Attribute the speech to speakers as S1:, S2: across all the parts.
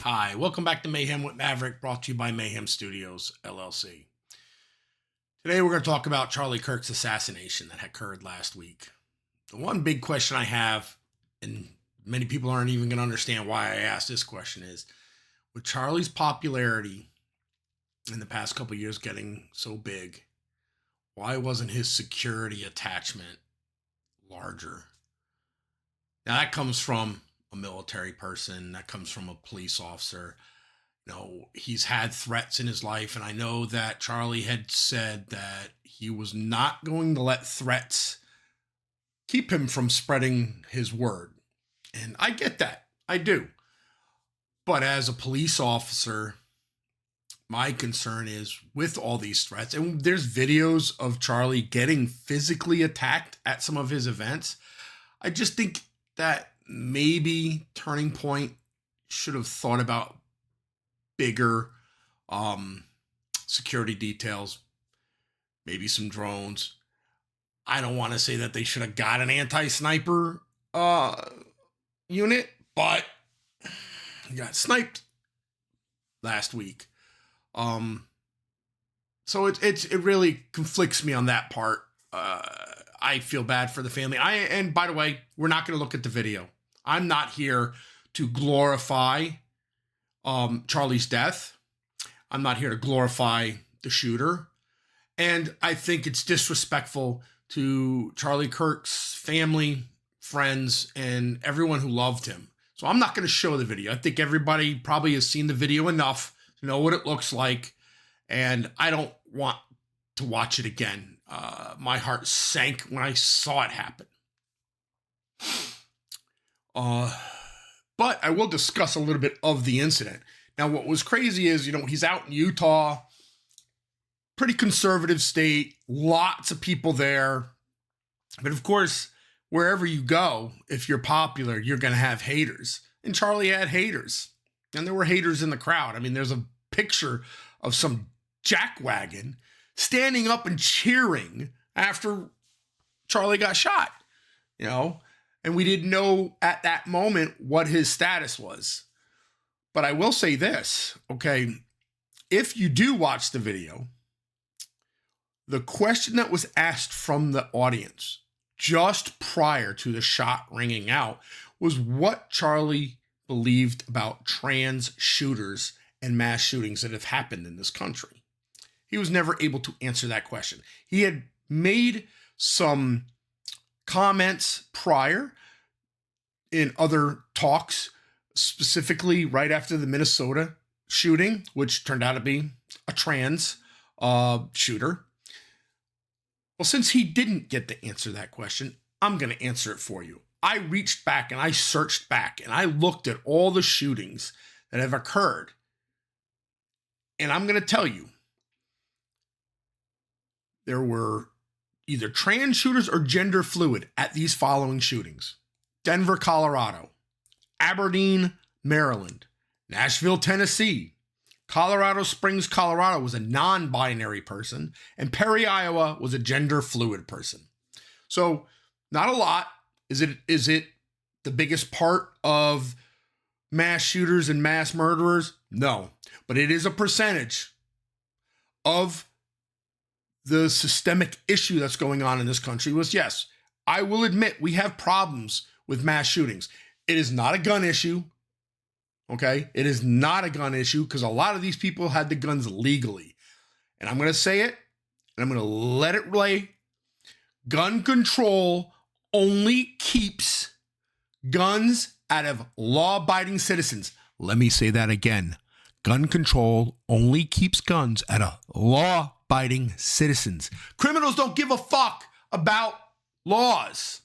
S1: Hi, welcome back to Mayhem with Maverick, brought to you by Mayhem Studios, LLC. Today we're going to talk about Charlie Kirk's assassination that occurred last week. The one big question I have, and many people aren't even going to understand why I asked this question, is with Charlie's popularity in the past couple of years getting so big, why wasn't his security attachment larger? Now that comes from a military person, that comes from a police officer. You know, he's had threats in his life, and I know that Charlie had said that he was not going to let threats keep him from spreading his word. And I get that. I do. But as a police officer, my concern is with all these threats, and there's videos of Charlie getting physically attacked at some of his events. I just think that maybe Turning Point should have thought about bigger security details, maybe some drones. I don't want to say that they should have got an anti-sniper unit, but he got sniped last week. So it really conflicts me on that part. I feel bad for the family. And by the way, we're not going to look at the video. I'm not here to glorify Charlie's death. I'm not here to glorify the shooter. And I think it's disrespectful to Charlie Kirk's family, friends, and everyone who loved him. So I'm not going to show the video. I think everybody probably has seen the video enough to know what it looks like. And I don't want to watch it again. My heart sank when I saw it happen. But I will discuss a little bit of the incident. Now, what was crazy is, he's out in Utah, pretty conservative state, lots of people there. But of course, wherever you go, if you're popular, you're going to have haters. And Charlie had haters. And there were haters in the crowd. I mean, there's a picture of some jackwagon standing up and cheering after Charlie got shot, and we didn't know at that moment what his status was. But I will say this, okay, if you do watch the video, the question that was asked from the audience just prior to the shot ringing out was what Charlie believed about trans shooters and mass shootings that have happened in this country. He was never able to answer that question. He had made some comments prior in other talks, specifically right after the Minnesota shooting, which turned out to be a trans shooter. Well, since he didn't get to answer that question, I'm going to answer it for you. I reached back and I searched back and I looked at all the shootings that have occurred. And I'm going to tell you, there were either trans shooters or gender fluid at these following shootings: Denver, Colorado; Aberdeen, Maryland; Nashville, Tennessee; Colorado Springs, Colorado was a non-binary person; and Perry, Iowa was a gender fluid person. So not a lot. Is it the biggest part of mass shooters and mass murderers? No, but it is a percentage of the systemic issue that's going on in this country. Was, yes, I will admit we have problems with mass shootings. It is not a gun issue, okay? It is not a gun issue because a lot of these people had the guns legally. And I'm going to say it, and I'm going to let it lay. Gun control only keeps guns out of law-abiding citizens. Let me say that again. Gun control only keeps guns out of law-abiding citizens. Criminals don't give a fuck about laws.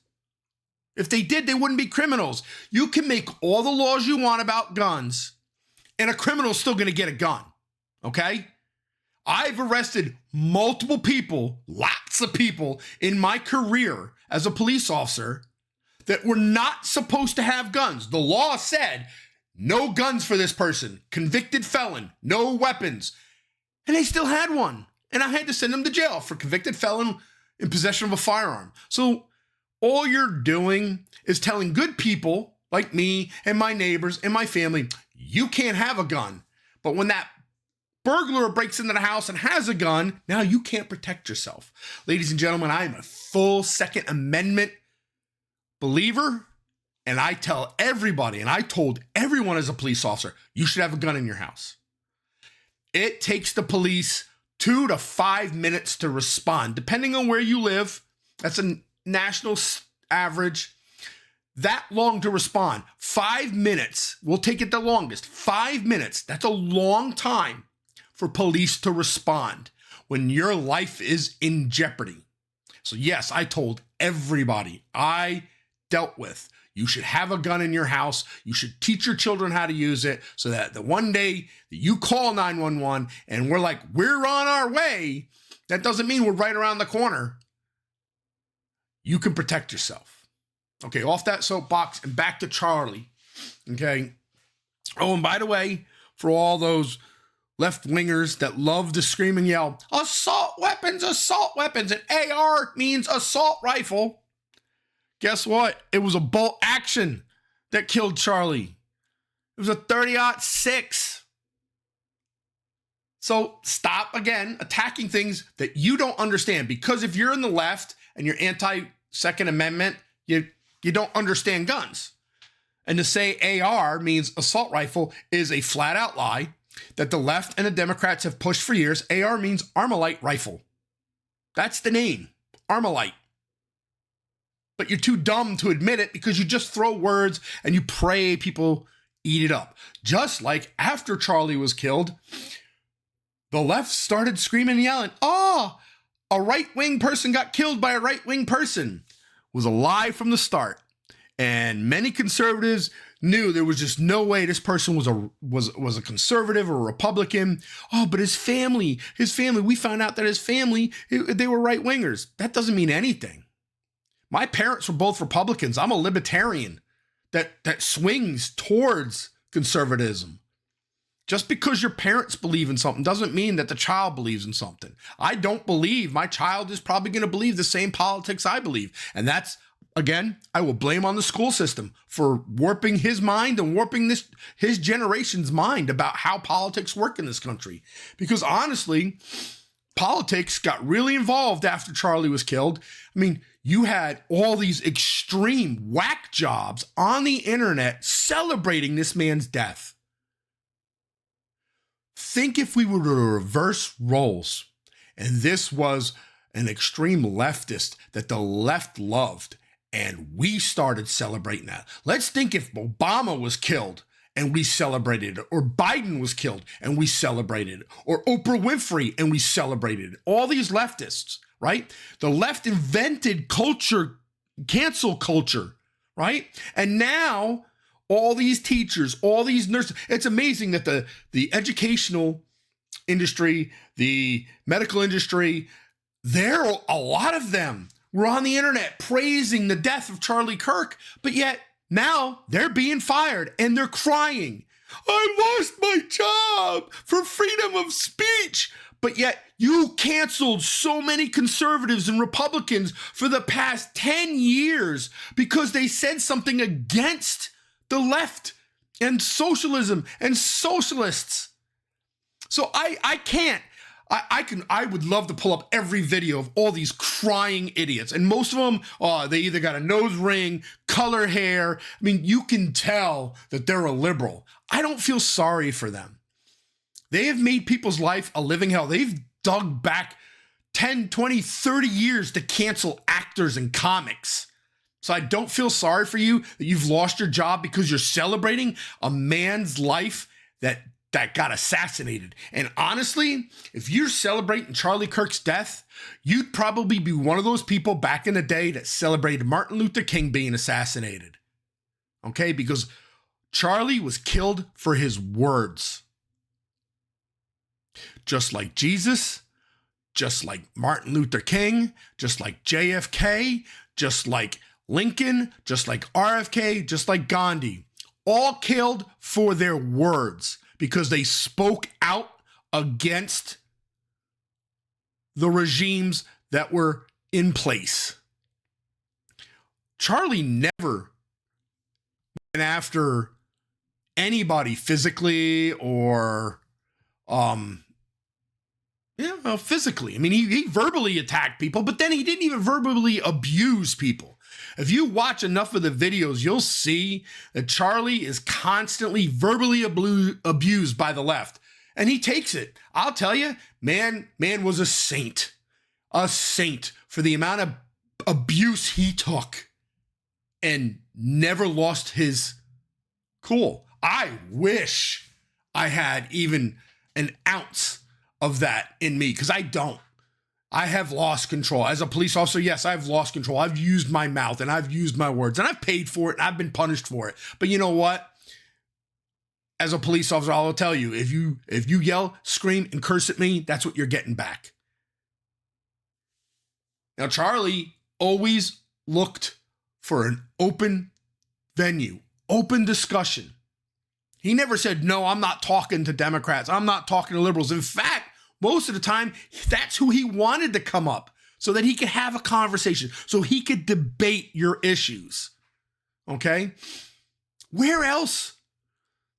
S1: If they did, they wouldn't be criminals. You can make all the laws you want about guns, and a criminal's still going to get a gun, okay? I've arrested multiple people, lots of people, in my career as a police officer that were not supposed to have guns. The law said, no guns for this person, convicted felon, no weapons. And they still had one. And I had to send them to jail for convicted felon in possession of a firearm. So all you're doing is telling good people like me and my neighbors and my family, you can't have a gun. But when that burglar breaks into the house and has a gun, now you can't protect yourself. Ladies and gentlemen, I am a full Second Amendment believer, and I tell everybody, and I told everyone as a police officer, you should have a gun in your house. It takes the police 2 to 5 minutes to respond, depending on where you live. That's a national average. That long to respond. 5 minutes. We'll take it the longest. 5 minutes. That's a long time for police to respond when your life is in jeopardy. So yes, I told everybody I dealt with, you should have a gun in your house. You should teach your children how to use it so that the one day that you call 911 and we're like, we're on our way, that doesn't mean we're right around the corner. You can protect yourself. Okay, off that soapbox and back to Charlie. Okay. Oh, and by the way, for all those left-wingers that love to scream and yell, assault weapons, and AR means assault rifle. Guess what? It was a bolt action that killed Charlie. It was a 30-06. So stop, again, attacking things that you don't understand. Because if you're in the left and you're anti-Second Amendment, you don't understand guns. And to say AR means assault rifle is a flat-out lie that the left and the Democrats have pushed for years. AR means Armalite rifle. That's the name, Armalite. But you're too dumb to admit it because you just throw words and you pray people eat it up. Just like after Charlie was killed, the left started screaming and yelling, oh, a right-wing person got killed by a right-wing person. It was a lie from the start. And many conservatives knew there was just no way this person was a conservative or a Republican. Oh, but his family, we found out that his family, they were right-wingers. That doesn't mean anything. My parents were both Republicans. I'm a libertarian that swings towards conservatism. Just because your parents believe in something doesn't mean that the child believes in something. I don't believe my child is probably going to believe the same politics I believe. And that's, again, I will blame on the school system for warping his mind and warping his generation's mind about how politics work in this country. Because honestly, politics got really involved after Charlie was killed. I mean, you had all these extreme whack jobs on the internet celebrating this man's death. Think if we were to reverse roles and this was an extreme leftist that the left loved and we started celebrating that. Let's think if Obama was killed and we celebrated it, or Biden was killed and we celebrated it, or Oprah Winfrey and we celebrated it. All these leftists, right? The left invented culture, cancel culture, right? And now all these teachers, all these nurses, it's amazing that the educational industry, the medical industry, a lot of them were on the internet praising the death of Charlie Kirk, but yet now they're being fired and they're crying. I lost my job for freedom of speech. But yet you canceled so many conservatives and Republicans for the past 10 years because they said something against the left and socialism and socialists. So I can't. I would love to pull up every video of all these crying idiots. And most of them, they either got a nose ring, color hair. I mean, you can tell that they're a liberal. I don't feel sorry for them. They have made people's life a living hell. They've dug back 10, 20, 30 years to cancel actors and comics. So I don't feel sorry for you that you've lost your job because you're celebrating a man's life that got assassinated. And honestly, if you're celebrating Charlie Kirk's death, you'd probably be one of those people back in the day that celebrated Martin Luther King being assassinated. Okay? Because Charlie was killed for his words. Just like Jesus, just like Martin Luther King, just like JFK, just like Lincoln, just like RFK, just like Gandhi, all killed for their words because they spoke out against the regimes that were in place. Charlie never went after anybody physically or physically. I mean, he verbally attacked people, but then he didn't even verbally abuse people. If you watch enough of the videos, you'll see that Charlie is constantly verbally abused by the left, and he takes it. I'll tell you, man was a saint for the amount of abuse he took and never lost his cool. I wish I had even an ounce of that in me, because I don't. I have lost control. As a police officer, yes, I've lost control. I've used my mouth and I've used my words and I've paid for it and I've been punished for it. But you know what? As a police officer, I'll tell you, if you yell, scream, and curse at me, that's what you're getting back. Now, Charlie always looked for an open venue, open discussion. He never said, no, I'm not talking to Democrats. I'm not talking to liberals. In fact, most of the time, that's who he wanted to come up so that he could have a conversation, so he could debate your issues. Okay? Where else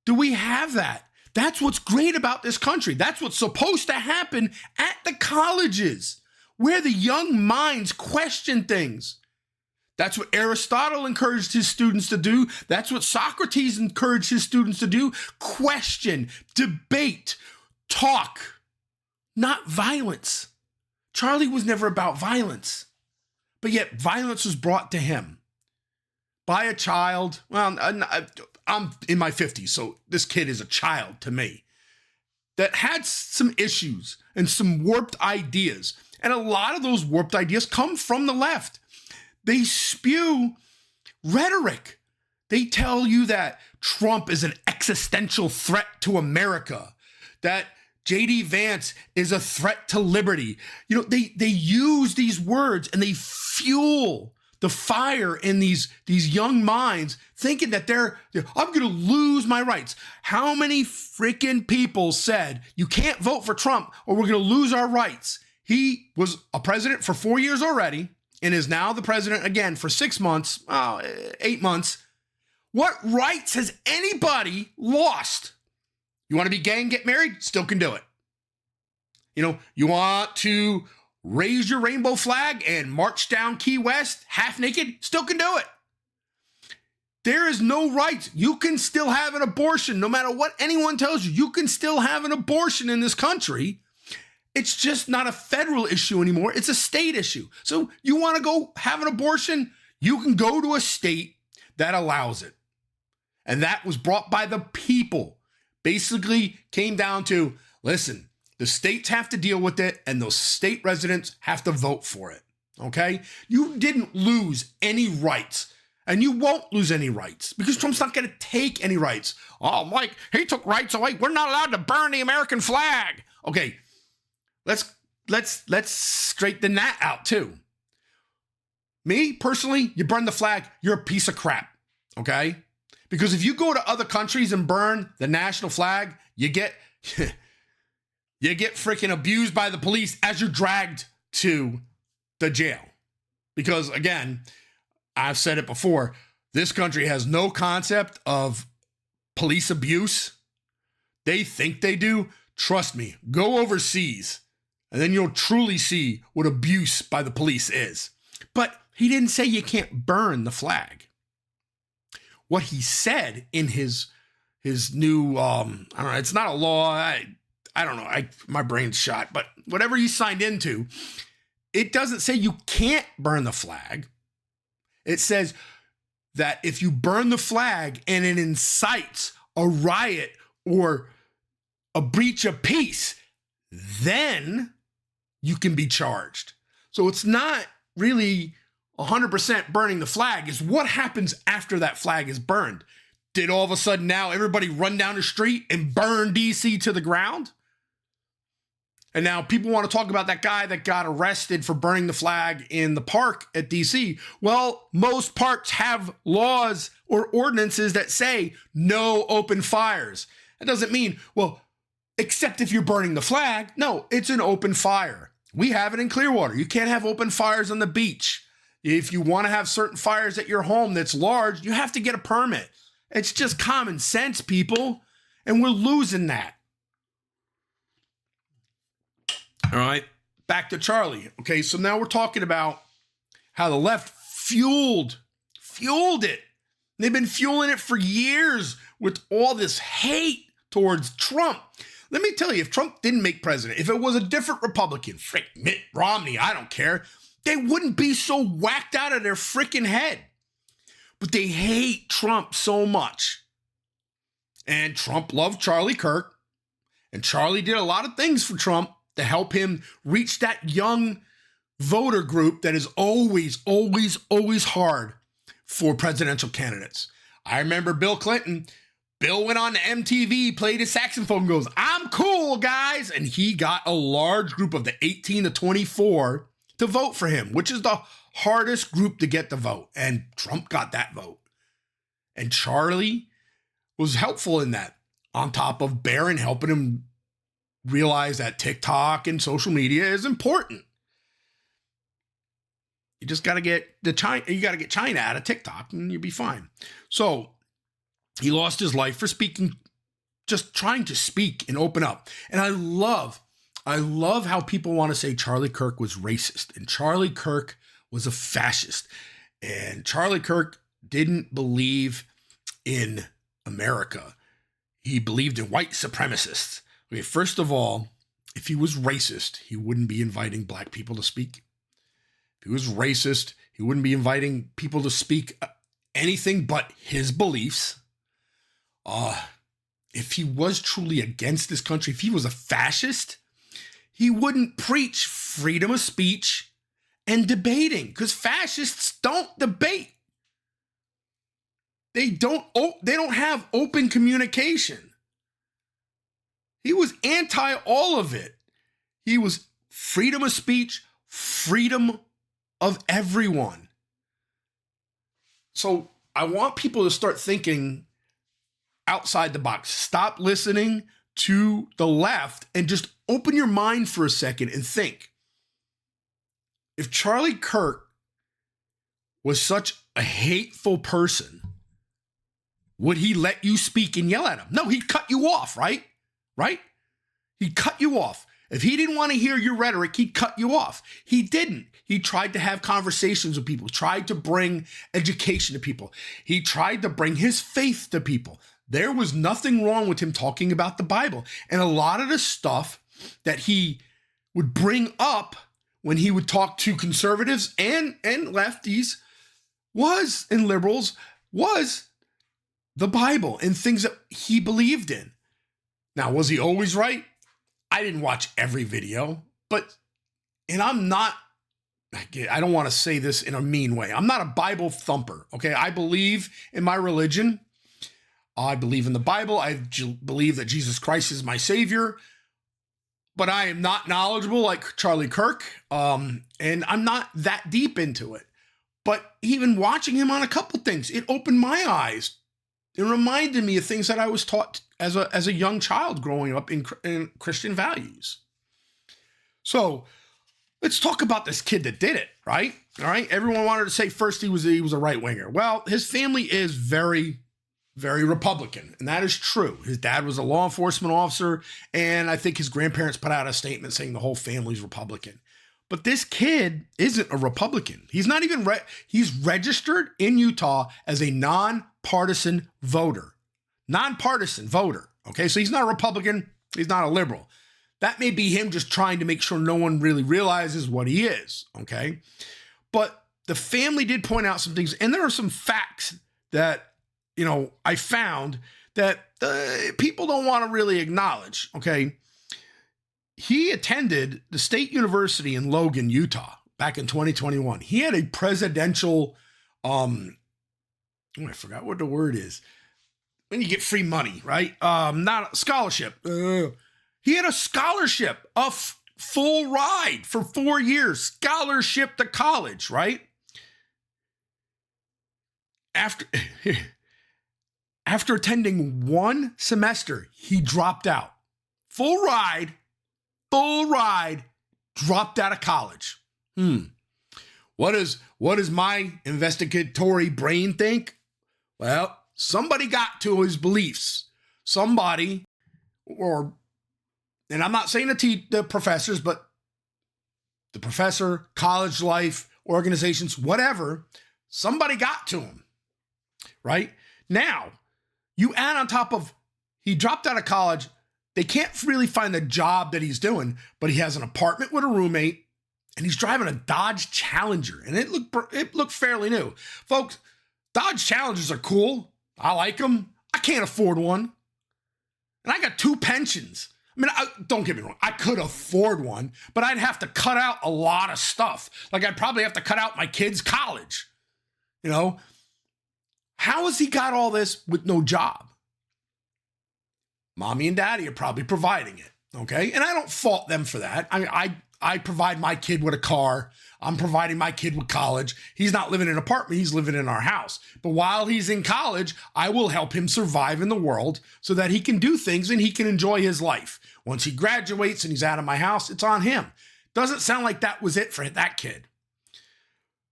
S1: do we have that? That's what's great about this country. That's what's supposed to happen at the colleges, where the young minds question things. That's what Aristotle encouraged his students to do. That's what Socrates encouraged his students to do. Question, debate, talk, not violence. Charlie was never about violence, but yet violence was brought to him by a child. Well, I'm in my 50s, so this kid is a child to me, that had some issues and some warped ideas. And a lot of those warped ideas come from the left. They spew rhetoric. They tell you that Trump is an existential threat to America, that J.D. Vance is a threat to liberty. You know, they use these words and they fuel the fire in these young minds, thinking that I'm going to lose my rights. How many freaking people said, you can't vote for Trump or we're going to lose our rights? He was a president for 4 years already and is now the president again for 6 months, 8 months. What rights has anybody lost? You want to be gay and get married? Still can do it. You know, you want to raise your rainbow flag and march down Key West half naked? Still can do it. There is no rights. You can still have an abortion. No matter what anyone tells you, you can still have an abortion in this country. It's just not a federal issue anymore. It's a state issue. So you want to go have an abortion? You can go to a state that allows it. And that was brought by the people. Basically came down to, listen, the states have to deal with it and those state residents have to vote for it, okay? You didn't lose any rights and you won't lose any rights because Trump's not going to take any rights. Oh, Mike, he took rights away. We're not allowed to burn the American flag. Okay, let's straighten that out too. Me, personally, you burn the flag, you're a piece of crap, okay? Because if you go to other countries and burn the national flag, you get freaking abused by the police as you're dragged to the jail. Because again, I've said it before, this country has no concept of police abuse. They think they do. Trust me, go overseas and then you'll truly see what abuse by the police is. But he didn't say you can't burn the flag. What he said in his new, I don't know, it's not a law. I don't know. My brain's shot, but whatever he signed into, it doesn't say you can't burn the flag. It says that if you burn the flag and it incites a riot or a breach of peace, then you can be charged. So it's not really 100% burning the flag. Is what happens after that flag is burned. Did all of a sudden now everybody run down the street and burn DC to the ground? And now people want to talk about that guy that got arrested for burning the flag in the park at DC. Well, most parks have laws or ordinances that say no open fires. That doesn't mean, well, except if you're burning the flag. No, it's an open fire. We have it in Clearwater. You can't have open fires on the beach. If you want to have certain fires at your home that's large, you have to get a permit. It's just common sense, people. And we're losing that. All right. Back to Charlie. Okay. So now we're talking about how the left fueled it. They've been fueling it for years with all this hate towards Trump. Let me tell you, if Trump didn't make president, if it was a different Republican, frick Mitt Romney, I don't care, they wouldn't be so whacked out of their freaking head. But they hate Trump so much. And Trump loved Charlie Kirk. And Charlie did a lot of things for Trump to help him reach that young voter group that is always, always, always hard for presidential candidates. I remember Bill Clinton. Bill went on to MTV, played his saxophone, goes, "I'm cool, guys." And he got a large group of the 18 to 24 to vote for him, which is the hardest group to get the vote. And Trump got that vote. And Charlie was helpful in that, on top of Barron helping him realize that TikTok and social media is important. You just got to get China out of TikTok and you'll be fine. So he lost his life for speaking, just trying to speak and open up. And I love how people want to say Charlie Kirk was racist and Charlie Kirk was a fascist. And Charlie Kirk didn't believe in America. He believed in white supremacists. Okay, first of all, if he was racist, he wouldn't be inviting black people to speak. If he was racist, he wouldn't be inviting people to speak anything but his beliefs. If he was truly against this country, if he was a fascist, he wouldn't preach freedom of speech and debating, because fascists don't debate. They don't have open communication. He was anti all of it. He was freedom of speech, freedom of everyone. So I want people to start thinking outside the box. Stop listening to the left and just open your mind for a second and think. If Charlie Kirk was such a hateful person, would he let you speak and yell at him? No, he'd cut you off, right? Right? He'd cut you off. If he didn't want to hear your rhetoric, he'd cut you off. He didn't. He tried to have conversations with people, tried to bring education to people. He tried to bring his faith to people. There was nothing wrong with him talking about the Bible. And a lot of the stuff that he would bring up when he would talk to conservatives and lefties and liberals was the Bible and things that he believed in. Now, was he always right? I didn't watch every video, and I don't want to say this in a mean way. I'm not a Bible thumper, okay? I believe in my religion. I believe in the Bible. I believe that Jesus Christ is my savior, but I am not knowledgeable like Charlie Kirk, and I'm not that deep into it. But even watching him on a couple things, it opened my eyes. It reminded me of things that I was taught as a young child growing up in Christian values. So let's talk about this kid that did it, right? All right. Everyone wanted to say first he was a right winger. Well, his family is very, very Republican, and that is true. His dad was a law enforcement officer, and I think his grandparents put out a statement saying the whole family's Republican. But this kid isn't a Republican. He's not even he's registered in Utah as a nonpartisan voter. Nonpartisan voter. Okay, so he's not a Republican. He's not a liberal. That may be him just trying to make sure no one really realizes what he is. Okay, but the family did point out some things, and there are some facts that I found that people don't want to really acknowledge. Okay. He attended the State University in Logan, Utah, back in 2021. He had a presidential, I forgot what the word is. When you get free money, right? Not a scholarship. He had a scholarship, full ride for 4 years, scholarship to college, right? After attending one semester, he dropped out. Full ride, dropped out of college. What does my investigatory brain think? Well, Somebody got to his beliefs. Somebody, and I'm not saying the professors, but the professor, college life, organizations, whatever, somebody got to him, right? Now, you add on top of, he dropped out of college, they can't really find the job that he's doing, but he has an apartment with a roommate, and he's driving a Dodge Challenger, and it looked fairly new. Folks, Dodge Challengers are cool. I like them. I can't afford one. And I got 2 pensions. I mean, don't get me wrong. I could afford one, but I'd have to cut out a lot of stuff. Like I'd probably have to cut out my kids' college. You know, how has he got all this with no job? Mommy and daddy are probably providing it. Okay. And I don't fault them for that. I provide my kid with a car. I'm providing my kid with college. He's not living in an apartment. He's living in our house. But while he's in college, I will help him survive in the world so that he can do things and he can enjoy his life. Once he graduates and he's out of my house, it's on him. Doesn't sound like that was it for that kid.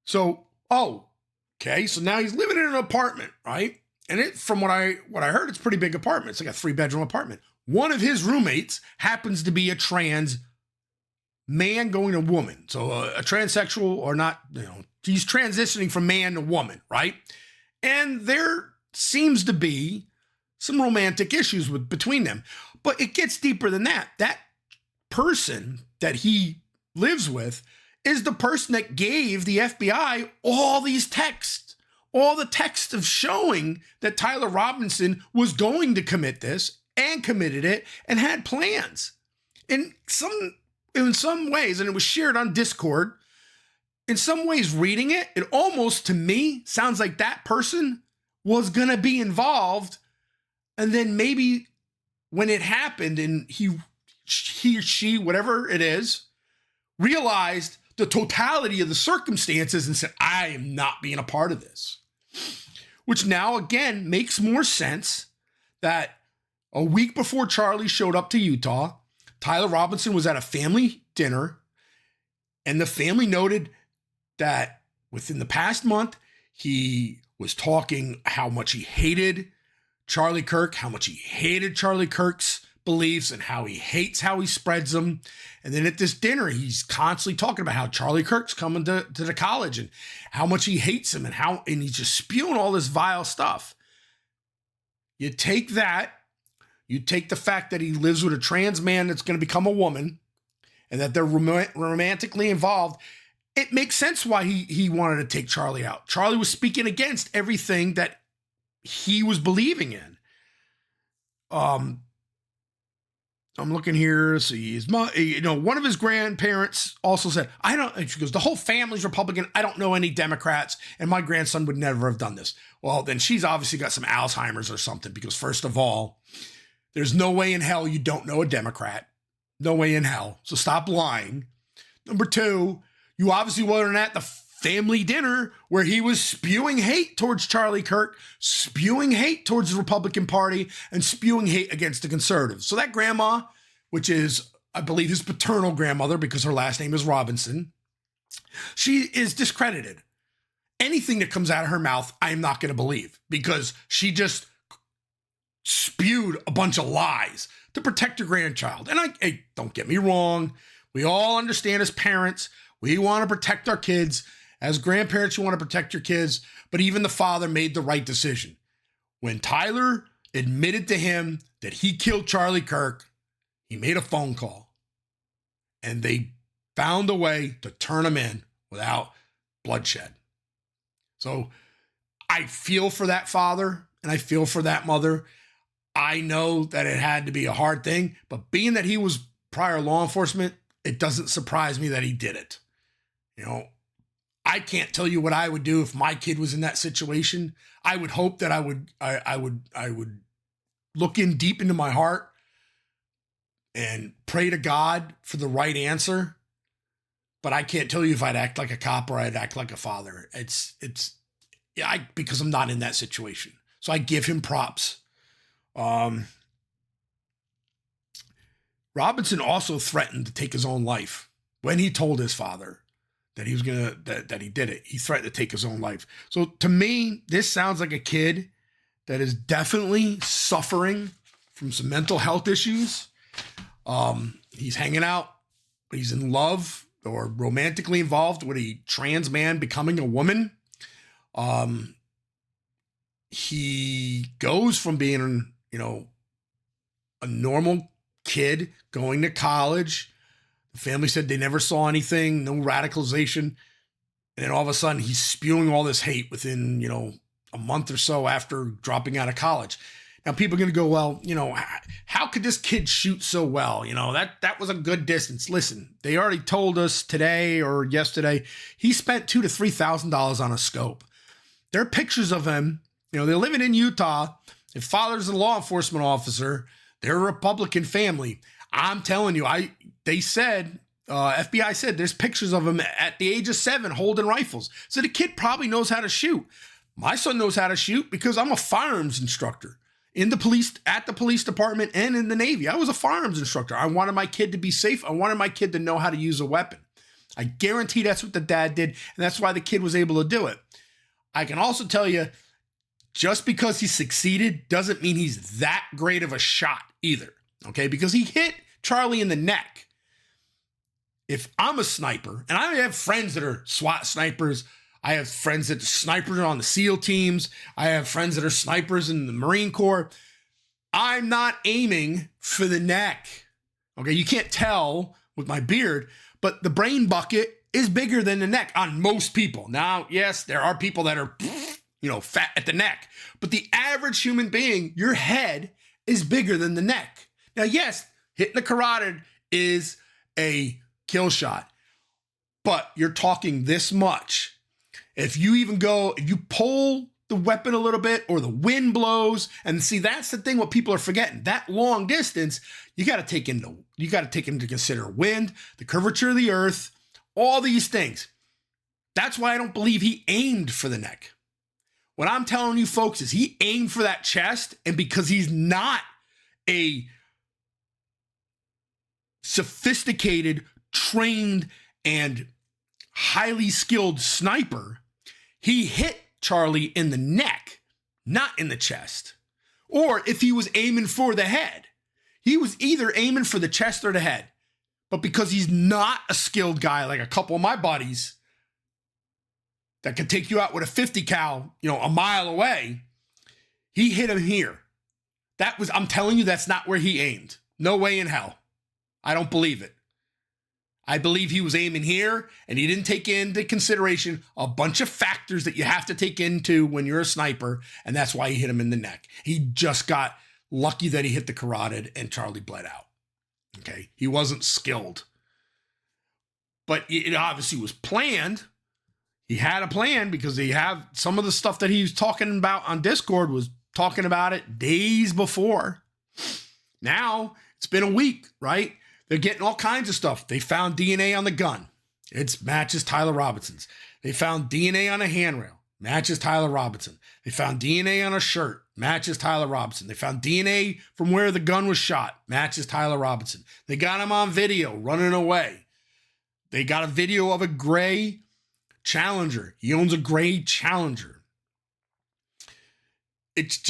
S1: So, okay. So now he's living in an apartment, right? And from what I heard, it's a pretty big apartment. It's like a 3-bedroom apartment. One of his roommates happens to be a trans man going to woman. So a transsexual or not, he's transitioning from man to woman, right? And there seems to be some romantic issues between them. But it gets deeper than that. That person that he lives with is the person that gave the FBI all these texts, all the texts of showing that Tyler Robinson was going to commit this and committed it and had plans. In some ways, and it was shared on Discord, in some ways reading it, it almost to me sounds like that person was going to be involved. And then maybe when it happened and he or she, whatever it is, realized the totality of the circumstances and said, I am not being a part of this. Which now, again, makes more sense that a week before Charlie showed up to Utah, Tyler Robinson was at a family dinner, and the family noted that within the past month, he was talking how much he hated Charlie Kirk, how much he hated Charlie Kirk's beliefs and how he hates how he spreads them. And then at this dinner, he's constantly talking about how Charlie Kirk's coming to the college and how much he hates him and he's just spewing all this vile stuff. You take that, you take the fact that he lives with a trans man that's going to become a woman and that they're romantically involved. It makes sense why he wanted to take Charlie out. Charlie was speaking against everything that he was believing in. I'm looking here. See, one of his grandparents also said, she goes, the whole family's Republican. I don't know any Democrats, and my grandson would never have done this. Well, then she's obviously got some Alzheimer's or something, because first of all, there's no way in hell you don't know a Democrat. No way in hell. So stop lying. Number 2, you obviously weren't at the family dinner where he was spewing hate towards Charlie Kirk, spewing hate towards the Republican Party, and spewing hate against the conservatives. So that grandma, which is, I believe, his paternal grandmother, because her last name is Robinson, she is discredited. Anything that comes out of her mouth, I am not going to believe, because she just spewed a bunch of lies to protect her grandchild. And hey, don't get me wrong. We all understand as parents, we want to protect our kids. As grandparents, you want to protect your kids, but even the father made the right decision. When Tyler admitted to him that he killed Charlie Kirk, he made a phone call, and they found a way to turn him in without bloodshed. So I feel for that father, and I feel for that mother. I know that it had to be a hard thing, but being that he was prior law enforcement, it doesn't surprise me that he did it. I can't tell you what I would do if my kid was in that situation. I would hope that I would look in deep into my heart and pray to God for the right answer. But I can't tell you if I'd act like a cop or I'd act like a father. Because I'm not in that situation. So I give him props. Robinson also threatened to take his own life when he told his father that he was that he did it. He threatened to take his own life. So to me, this sounds like a kid that is definitely suffering from some mental health issues. He's hanging out. He's in love or romantically involved with a trans man becoming a woman. He goes from being, a normal kid going to college. The family said they never saw anything, no radicalization. And then all of a sudden he's spewing all this hate within, a month or so after dropping out of college. Now people are going to go, well, how could this kid shoot so well? That was a good distance. Listen, they already told us today or yesterday, he spent $2,000 to $3,000 on a scope. There are pictures of him. They're living in Utah. His father's a law enforcement officer. They're a Republican family. I'm telling you, they said, FBI said there's pictures of him at the age of 7 holding rifles. So the kid probably knows how to shoot. My son knows how to shoot because I'm a firearms instructor at the police department and in the Navy. I was a firearms instructor. I wanted my kid to be safe. I wanted my kid to know how to use a weapon. I guarantee that's what the dad did, and that's why the kid was able to do it. I can also tell you, just because he succeeded doesn't mean he's that great of a shot either, okay? Because he hit Charlie in the neck. If I'm a sniper, and I have friends that are SWAT snipers, I have friends that are snipers on the SEAL teams, I have friends that are snipers in the Marine Corps, I'm not aiming for the neck, okay? You can't tell with my beard, but the brain bucket is bigger than the neck on most people. Now, yes, there are people that are, fat at the neck, but the average human being, your head is bigger than the neck. Now, yes, hitting the carotid is a kill shot, but you're talking this much. If you pull the weapon a little bit or the wind blows, and see, that's the thing what people are forgetting. That long distance, you got to take into consider wind, the curvature of the earth, all these things. That's why I don't believe he aimed for the neck. What I'm telling you folks is he aimed for that chest, and because he's not a sophisticated, trained, and highly skilled sniper, he hit Charlie in the neck, not in the chest. Or if he was aiming for the head, he was either aiming for the chest or the head. But because he's not a skilled guy like a couple of my buddies that could take you out with a 50 cal, a mile away, he hit him here. I'm telling you, that's not where he aimed. No way in hell. I don't believe it. I believe he was aiming here, and he didn't take into consideration a bunch of factors that you have to take into when you're a sniper, and that's why he hit him in the neck. He just got lucky that he hit the carotid and Charlie bled out. Okay, he wasn't skilled. But it obviously was planned. He had a plan because he have some of the stuff that he was talking about on Discord was talking about it days before. Now, it's been a week, right? They're getting all kinds of stuff. They found DNA on the gun. It matches Tyler Robinson's. They found DNA on a handrail. Matches Tyler Robinson. They found DNA on a shirt. Matches Tyler Robinson. They found DNA from where the gun was shot. Matches Tyler Robinson. They got him on video running away. They got a video of a gray Challenger. He owns a gray Challenger. It's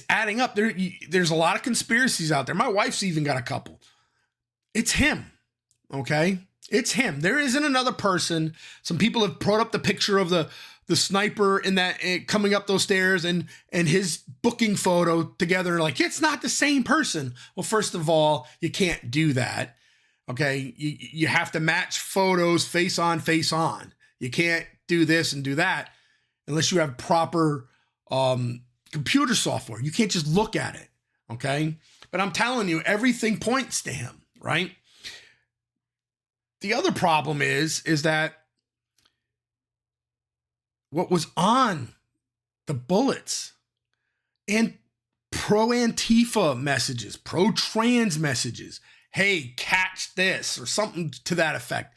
S1: adding up. There's a lot of conspiracies out there. My wife's even got a couple. It's him, okay? It's him. There isn't another person. Some people have brought up the picture of the sniper in that coming up those stairs and his booking photo together. Like, it's not the same person. Well, first of all, you can't do that, okay? You have to match photos face on, face on. You can't do this and do that unless you have proper computer software. You can't just look at it, okay? But I'm telling you, everything points to him. Right? The other problem is that what was on the bullets and pro-Antifa messages, pro-trans messages, hey, catch this, or something to that effect,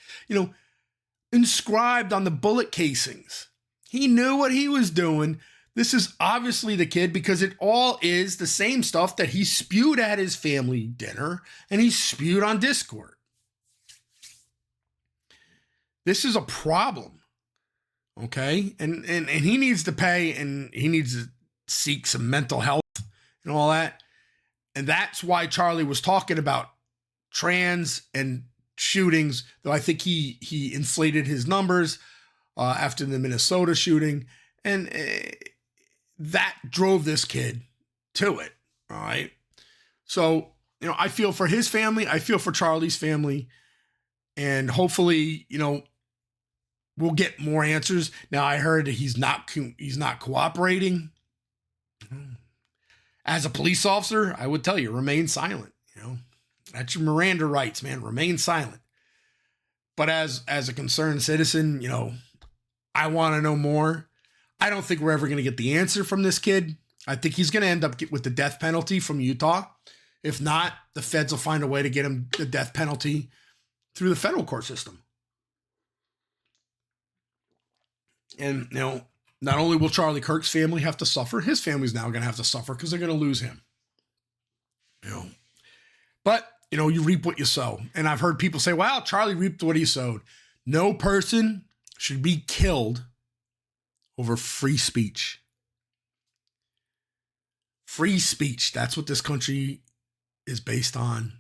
S1: inscribed on the bullet casings. He knew what he was doing. This is obviously the kid because it all is the same stuff that he spewed at his family dinner and he spewed on Discord. This is a problem, okay? And he needs to pay and he needs to seek some mental health and all that. And that's why Charlie was talking about trans and shootings, though I think he inflated his numbers after the Minnesota shooting. And that drove this kid to it. All right. So, I feel for his family. I feel for Charlie's family. And hopefully, we'll get more answers. Now, I heard that he's not cooperating. As a police officer, I would tell you, remain silent. That's your Miranda rights, man. Remain silent. But as a concerned citizen, I want to know more. I don't think we're ever going to get the answer from this kid. I think he's going to end up with the death penalty from Utah. If not, the feds will find a way to get him the death penalty through the federal court system. And, not only will Charlie Kirk's family have to suffer, his family's now going to have to suffer because they're going to lose him. But, you reap what you sow. And I've heard people say, well, Charlie reaped what he sowed. No person should be killed over free speech. Free speech. That's what this country is based on.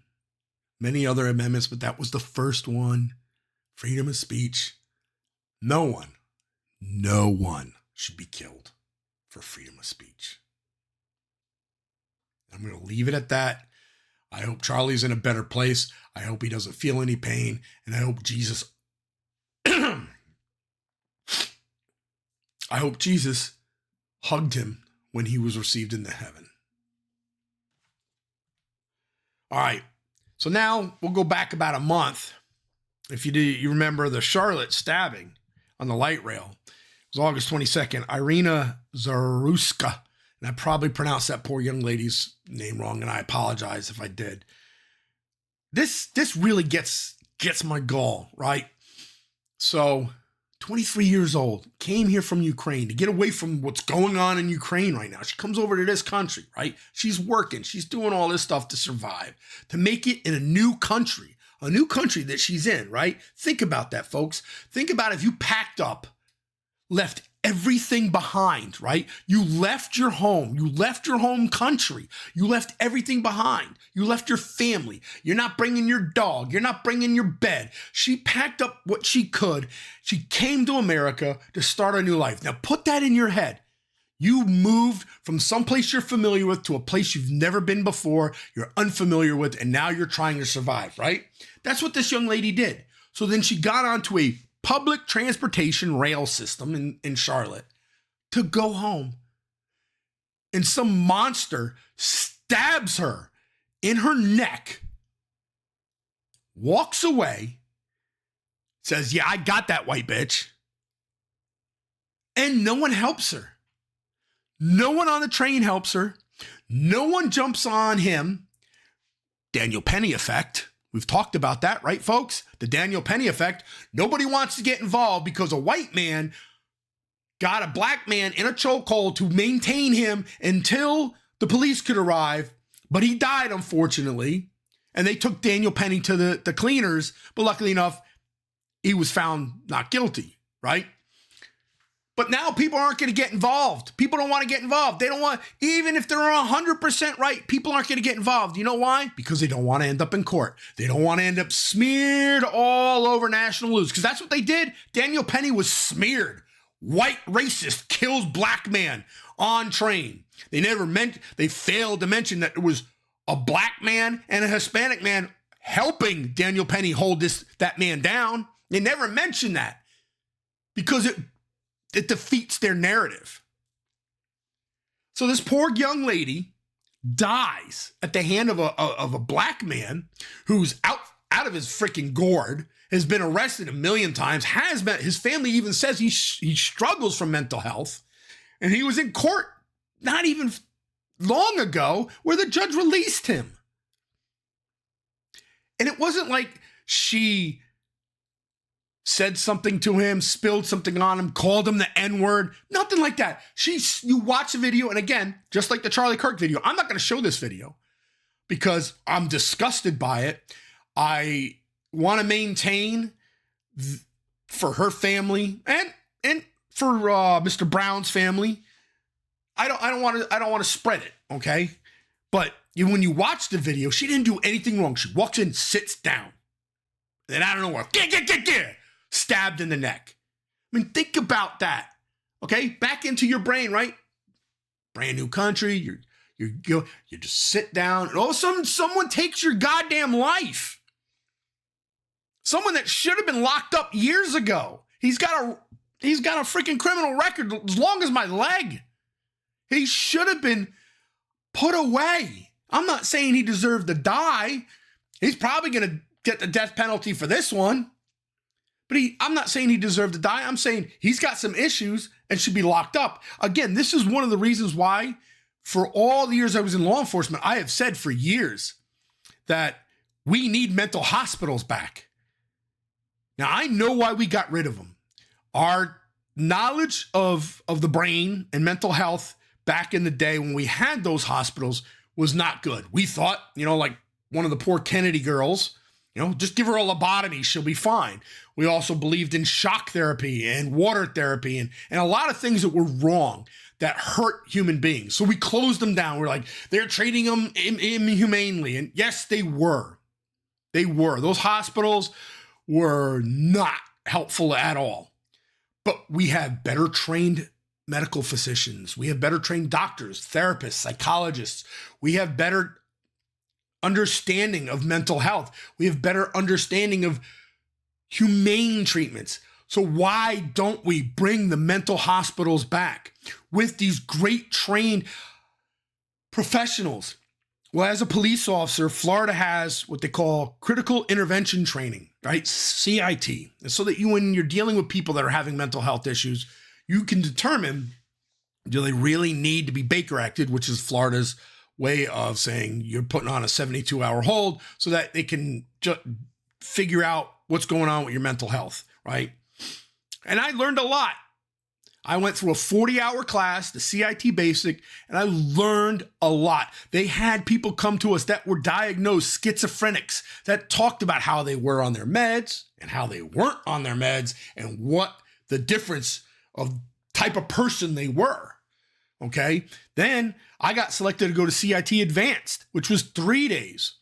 S1: Many other amendments, but that was the first one. Freedom of speech. No one should be killed for freedom of speech. I'm going to leave it at that. I hope Charlie's in a better place. I hope he doesn't feel any pain. And I hope Jesus hugged him when he was received into heaven. All right. So now we'll go back about a month. If you remember the Charlotte stabbing on the light rail. It was August 22nd. Iryan Zarutska. And I probably pronounced that poor young lady's name wrong, and I apologize if I did. This really gets my gall, right? So, 23 years old, came here from Ukraine to get away from what's going on in Ukraine right now. She comes over to this country, right? She's working. She's doing all this stuff to survive, to make it in a new country that she's in, right? Think about that, folks. Think about if you packed up, left everything behind, right? You left your home. You left your home country. You left everything behind. You left your family. You're not bringing your dog. You're not bringing your bed. She packed up what she could. She came to America to start a new life. Now put that in your head. You moved from someplace you're familiar with to a place you've never been before, you're unfamiliar with, and now you're trying to survive, right? That's what this young lady did. So then she got onto a public transportation rail system in Charlotte to go home. And some monster stabs her in her neck, walks away, says, yeah, I got that white bitch. And no one helps her. No one on the train helps her. No one jumps on him. Daniel Penny effect. We've talked about that, right, folks? The Daniel Penny effect. Nobody wants to get involved because a white man got a black man in a chokehold to maintain him until the police could arrive. But he died, unfortunately. And they took Daniel Penny to the cleaners. But luckily enough, he was found not guilty, right? But now people aren't going to get involved. People don't want to get involved. They don't want, even if they're 100% right, people aren't going to get involved. You know why? Because they don't want to end up in court. They don't want to end up smeared all over national news. Because that's what they did. Daniel Penny was smeared. White racist kills black man on train. They failed to mention that it was a black man and a Hispanic man helping Daniel Penny hold that man down. They never mentioned that because it defeats their narrative. So this poor young lady dies at the hand of a black man who's out of his freaking gourd, has been arrested a million times, his family even says he struggles from mental health, and he was in court not even long ago where the judge released him. And it wasn't like she said something to him, spilled something on him, called him the N-word, nothing like that. You watch the video, and again, just like the Charlie Kirk video, I'm not going to show this video because I'm disgusted by it. I want to maintain for her family and for Mr. Brown's family I don't want to spread it, okay? But when you watch the video, she didn't do anything wrong. She walks in, sits down. Then I don't know what, stabbed in the neck. I mean, think about that, okay? Back into your brain, right? Brand new country, you just sit down, and all of a sudden someone takes your goddamn life. Someone that should have been locked up years ago. He's got a freaking criminal record as long as my leg. He should have been put away. I'm not saying he deserved to die. He's probably going to get the death penalty for this one. But I'm not saying he deserved to die. I'm saying he's got some issues and should be locked up. Again, this is one of the reasons why, for all the years I was in law enforcement, I have said for years that we need mental hospitals back. Now, I know why we got rid of them. Our knowledge of the brain and mental health back in the day when we had those hospitals was not good. We thought, like one of the poor Kennedy girls, just give her a lobotomy, she'll be fine. We also believed in shock therapy and water therapy and a lot of things that were wrong that hurt human beings. So we closed them down. We're like, they're treating them inhumanely. And yes, they were. They were. Those hospitals were not helpful at all. But we have better trained medical physicians. We have better trained doctors, therapists, psychologists. We have better understanding of mental health. We have better understanding of humane treatments. So why don't we bring the mental hospitals back with these great trained professionals? Well, as a police officer, Florida has what they call critical intervention training, right? CIT. And so that when you're dealing with people that are having mental health issues, you can determine, do they really need to be Baker Acted, which is Florida's way of saying you're putting on a 72-hour hold so that they can figure out what's going on with your mental health, right? And I learned a lot. I went through a 40-hour class, the CIT basic, and I learned a lot. They had people come to us that were diagnosed schizophrenics that talked about how they were on their meds and how they weren't on their meds and what the difference of type of person they were. Okay. Then I got selected to go to CIT Advanced, which was 3 days.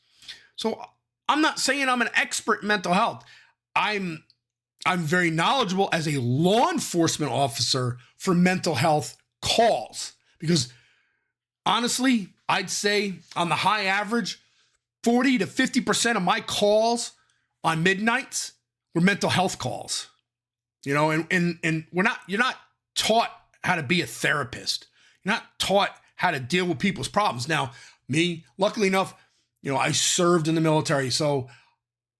S1: So I'm not saying I'm an expert in mental health. I'm very knowledgeable as a law enforcement officer for mental health calls, because honestly, I'd say on the high average, 40 to 50% of my calls on midnights were mental health calls, and you're not taught how to be a therapist. You're not taught how to deal with people's problems. Now, me, luckily enough, I served in the military, so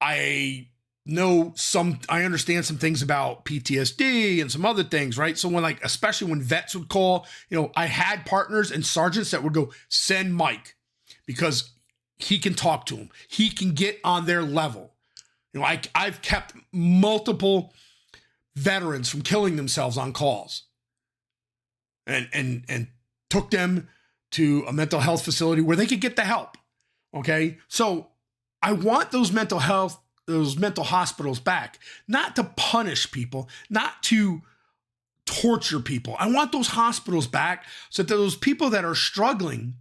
S1: I understand some things about PTSD and some other things, right? So especially when vets would call, I had partners and sergeants that would go, send Mike, because he can talk to him. He can get on their level. I've kept multiple veterans from killing themselves on calls and took them to a mental health facility where they could get the help. Okay. So I want those mental hospitals back, not to punish people, not to torture people. I want those hospitals back so that those people that are struggling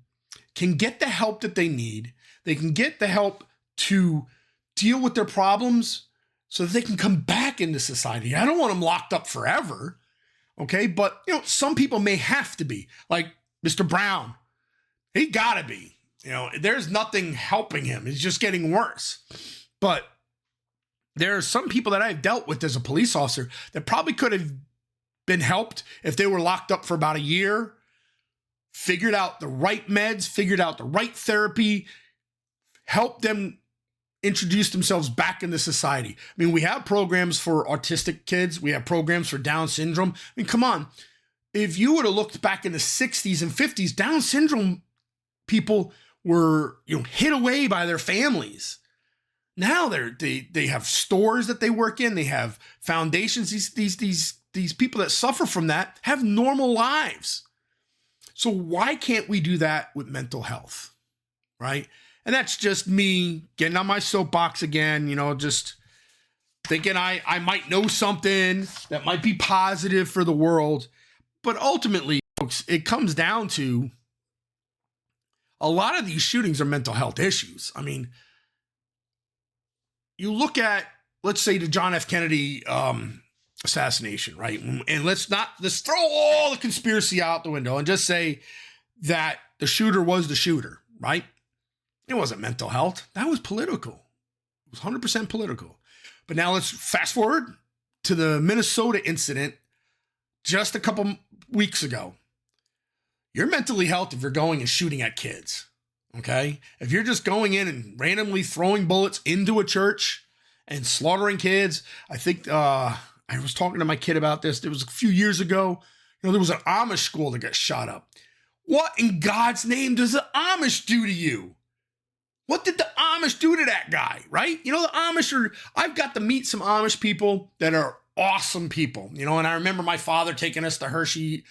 S1: can get the help that they need. They can get the help to deal with their problems so that they can come back into society. I don't want them locked up forever. Okay. But some people may have to be, like Mr. Brown. He gotta be, there's nothing helping him. It's just getting worse. But there are some people that I've dealt with as a police officer that probably could have been helped if they were locked up for about a year, figured out the right meds, figured out the right therapy, helped them introduce themselves back into society. I mean, we have programs for autistic kids. We have programs for Down syndrome. I mean, come on. If you would have looked back in the 60s and 50s, Down syndrome people were, hid away by their families. Now they have stores that they work in. They have foundations. These people that suffer from that have normal lives. So why can't we do that with mental health, right? And that's just me getting on my soapbox again, just thinking I might know something that might be positive for the world. But ultimately, folks, it comes down to a lot of these shootings are mental health issues. I mean, you look at, let's say, the John F. Kennedy assassination, right? And let's throw all the conspiracy out the window and just say that the shooter was the shooter, right? It wasn't mental health. That was political. It was 100% political. But now let's fast forward to the Minnesota incident just a couple weeks ago. You're mentally healthy if you're going and shooting at kids, okay? If you're just going in and randomly throwing bullets into a church and slaughtering kids. I think I was talking to my kid about this. It was a few years ago. There was an Amish school that got shot up. What in God's name does the Amish do to you? What did the Amish do to that guy, right? The Amish I've got to meet some Amish people that are awesome people, and I remember my father taking us to Hershey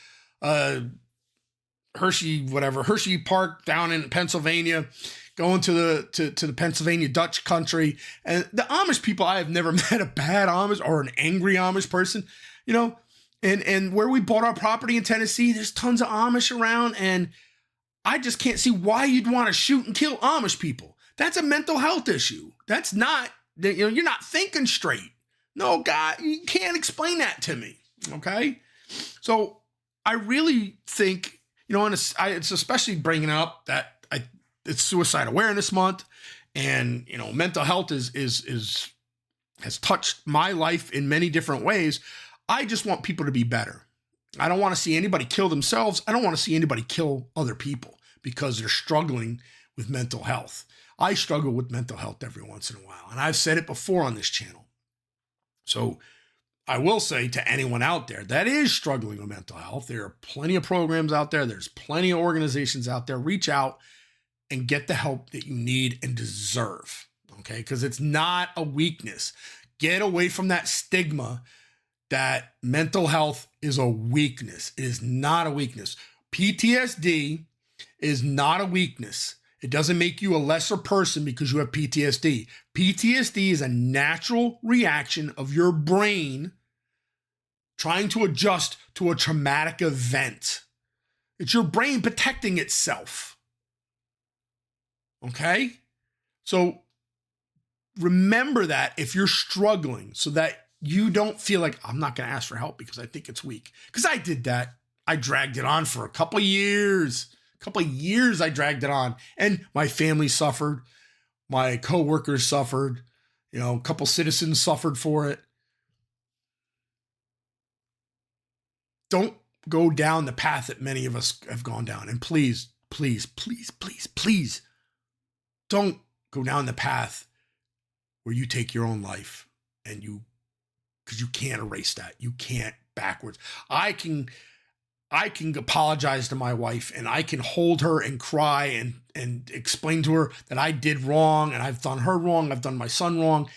S1: Park down in Pennsylvania, going to the Pennsylvania Dutch country. And the Amish people, I have never met a bad Amish or an angry Amish person, and where we bought our property in Tennessee, there's tons of Amish around, and I just can't see why you'd want to shoot and kill Amish people. That's a mental health issue. That's not, you're not thinking straight. No, God, you can't explain that to me, okay? So I really think, and it's especially bringing up that it's Suicide Awareness Month, and mental health has touched my life in many different ways. I just want people to be better. I don't want to see anybody kill themselves. I don't want to see anybody kill other people because they're struggling with mental health. I struggle with mental health every once in a while, and I've said it before on this channel. So I will say to anyone out there that is struggling with mental health, there are plenty of programs out there. There's plenty of organizations out there. Reach out and get the help that you need and deserve, okay? Because it's not a weakness. Get away from that stigma that mental health is a weakness. It is not a weakness. PTSD is not a weakness. It doesn't make you a lesser person because you have PTSD. PTSD is a natural reaction of your brain trying to adjust to a traumatic event. It's your brain protecting itself. Okay? So remember that if you're struggling, so that you don't feel like, I'm not going to ask for help because I think it's weak. Because I did that. I dragged it on for a couple of years. I dragged it on, and my family suffered. My coworkers suffered. A couple citizens suffered for it. Don't go down the path that many of us have gone down. And please, please, please, please, please don't go down the path where you take your own life because you can't erase that. You can't backwards. I can apologize to my wife, and I can hold her and cry and explain to her that I did wrong, and I've done her wrong. I've done my son wrong.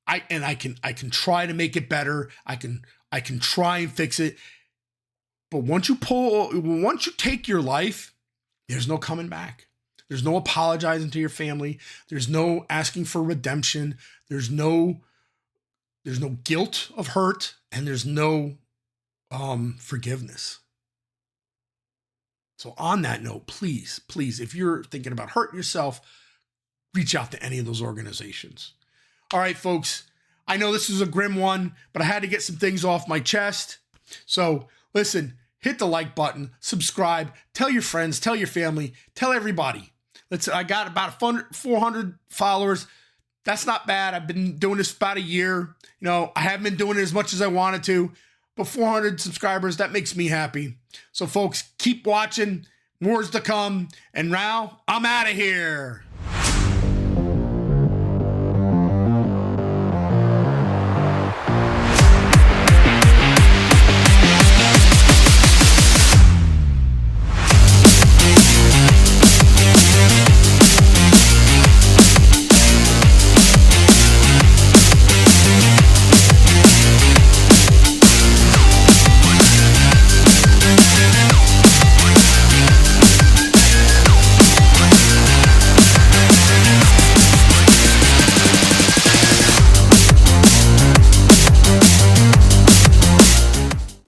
S1: I can try to make it better. I can try and fix it. But once you take your life, there's no coming back. There's no apologizing to your family. There's no asking for redemption. There's no guilt of hurt, and there's no forgiveness. So on that note, please, if you're thinking about hurting yourself, reach out to any of those organizations. All right, folks, I know this is a grim one, but I had to get some things off my chest. So listen, hit the like button, subscribe, tell your friends, tell your family, tell everybody. I got about 400 followers. That's not bad. I've been doing this about a year. I haven't been doing it as much as I wanted to. But 400 subscribers, that makes me happy. So folks, keep watching. More's to come. And now, I'm out of here.